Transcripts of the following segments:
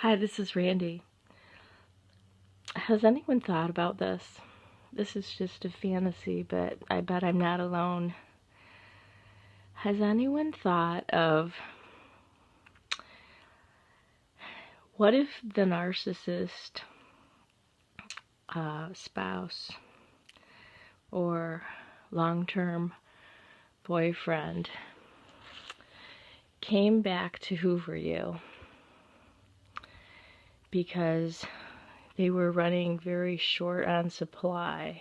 Hi, this is Randy. Has anyone thought about this? This is just a fantasy, but I bet I'm not alone. Has anyone thought of what if the narcissist spouse or long-term boyfriend came back to hoover you because they were running very short on supply,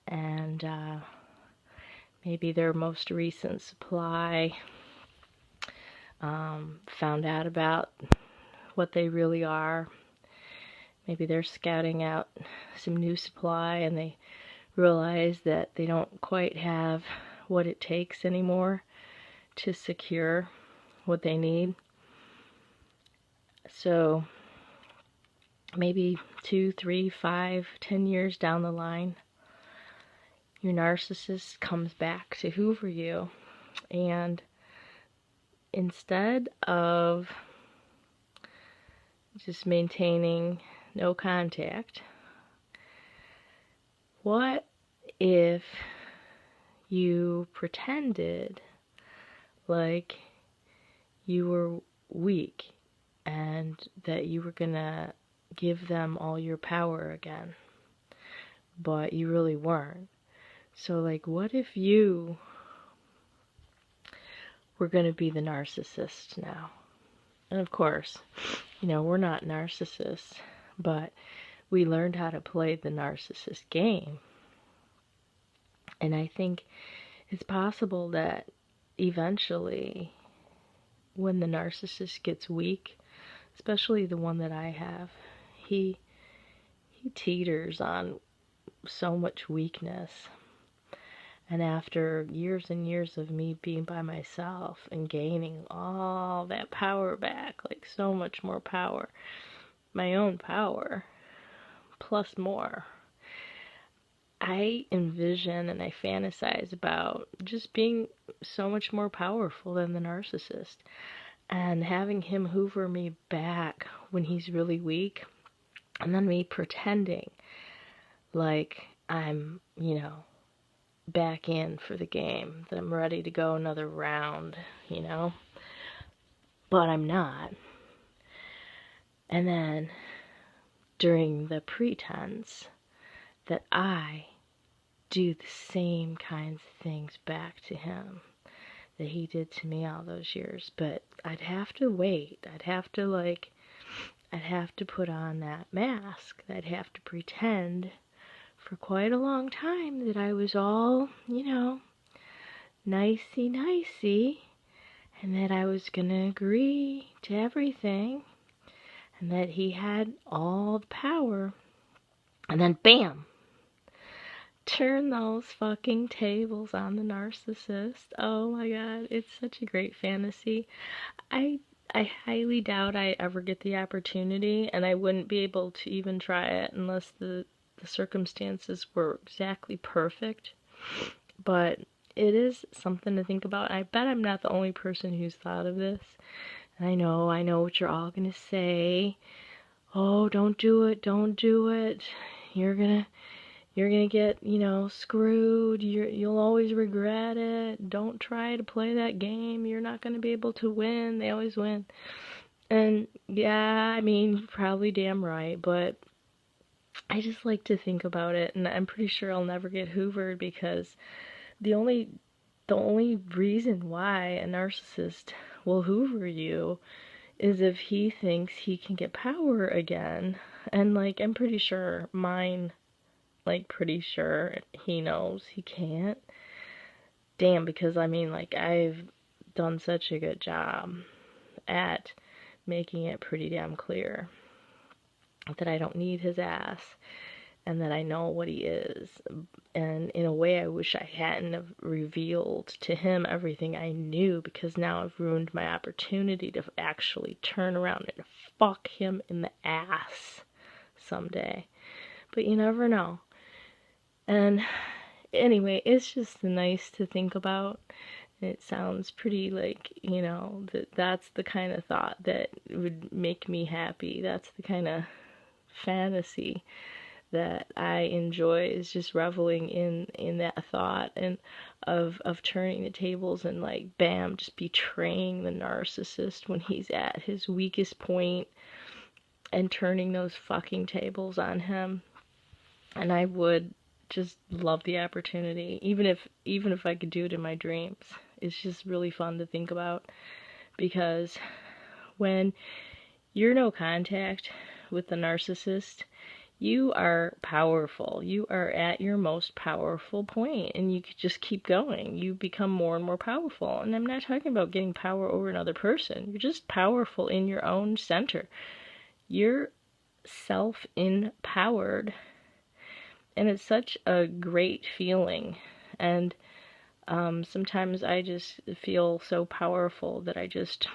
and maybe their most recent supply found out about what they really are. Maybe they're scouting out some new supply and they realize that they don't quite have what it takes anymore to secure what they need. So maybe 2, 3, 5, 10 years down the line, your narcissist comes back to hoover you, and instead of just maintaining no contact, what if you pretended like you were weak and that you were gonna give them all your power again, but you really weren't? So, like, what if you were gonna be the narcissist now? And of course, we're not narcissists, but we learned how to play the narcissist game. And I think it's possible that eventually, when the narcissist gets weak, especially the one that I have, he teeters on so much weakness. And after years and years of me being by myself and gaining all that power back, like so much more power, my own power, plus more, I envision and I fantasize about just being so much more powerful than the narcissist and having him hoover me back when he's really weak, and then me pretending like I'm, back in for the game, that I'm ready to go another round, but I'm not. And then during the pretense that I do the same kinds of things back to him that he did to me all those years, but I'd have to wait. I'd have to put on that mask. I'd have to pretend for quite a long time that I was all, nicey, and that I was gonna agree to everything, and that he had all the power, and then bam! Turn those fucking tables on the narcissist. Oh my god, it's such a great fantasy. I highly doubt I ever get the opportunity, and I wouldn't be able to even try it unless the circumstances were exactly perfect. But it is something to think about. I bet I'm not the only person who's thought of this. And I know what you're all gonna say. Oh, don't do it, don't do it. You're gonna get, screwed. You'll always regret it. Don't try to play that game. You're not gonna be able to win. They always win. And yeah, you're probably damn right, but I just like to think about it, and I'm pretty sure I'll never get hoovered, because the only reason why a narcissist will hoover you is if he thinks he can get power again. And I'm pretty sure pretty sure he knows he can't. Damn, because I've done such a good job at making it pretty damn clear that I don't need his ass, and that I know what he is. And in a way, I wish I hadn't have revealed to him everything I knew, because now I've ruined my opportunity to actually turn around and fuck him in the ass someday. But you never know. And anyway, it's just nice to think about, It sounds pretty like, that's the kind of thought that would make me happy. That's the kind of fantasy that I enjoy, is just reveling in that thought, and of turning the tables and like bam, just betraying the narcissist when he's at his weakest point and turning those fucking tables on him. And I would just love the opportunity, even if I could do it in my dreams. It's just really fun to think about, because when you're no contact with the narcissist, you are powerful. You are at your most powerful point, and you could just keep going. You become more and more powerful. And I'm not talking about getting power over another person. You're just powerful in your own center. You're self-empowered, and it's such a great feeling. And sometimes I just feel so powerful that I just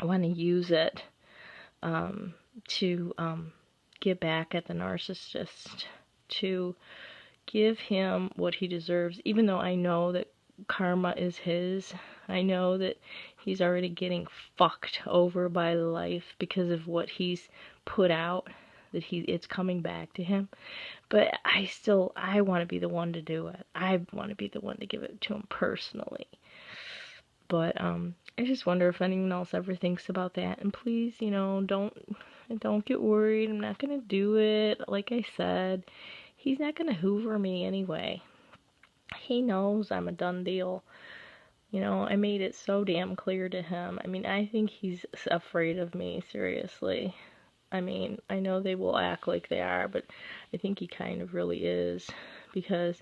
want to use it to get back at the narcissist, to give him what he deserves, even though I know that karma is his. I know that he's already getting fucked over by life because of what he's put out, that it's coming back to him. But I want to be the one to do it. I want to be the one to give it to him personally. But I just wonder if anyone else ever thinks about that. And please, don't get worried. I'm not gonna do it. Like I said, he's not gonna hoover me anyway. He knows I'm a done deal. I made it so damn clear to him. I mean, I think he's afraid of me, seriously. I mean, I know they will act like they are, but I think he kind of really is, because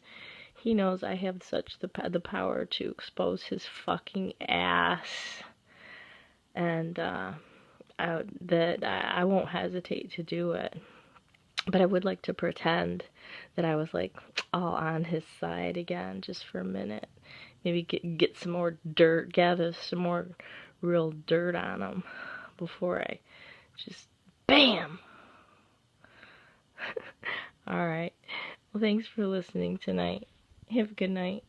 he knows I have such the power to expose his fucking ass, and that I won't hesitate to do it. But I would like to pretend that I was like all on his side again, just for a minute. Maybe get some more dirt, gather some more real dirt on him before I just BAM! Alright. Well, thanks for listening tonight. Have a good night.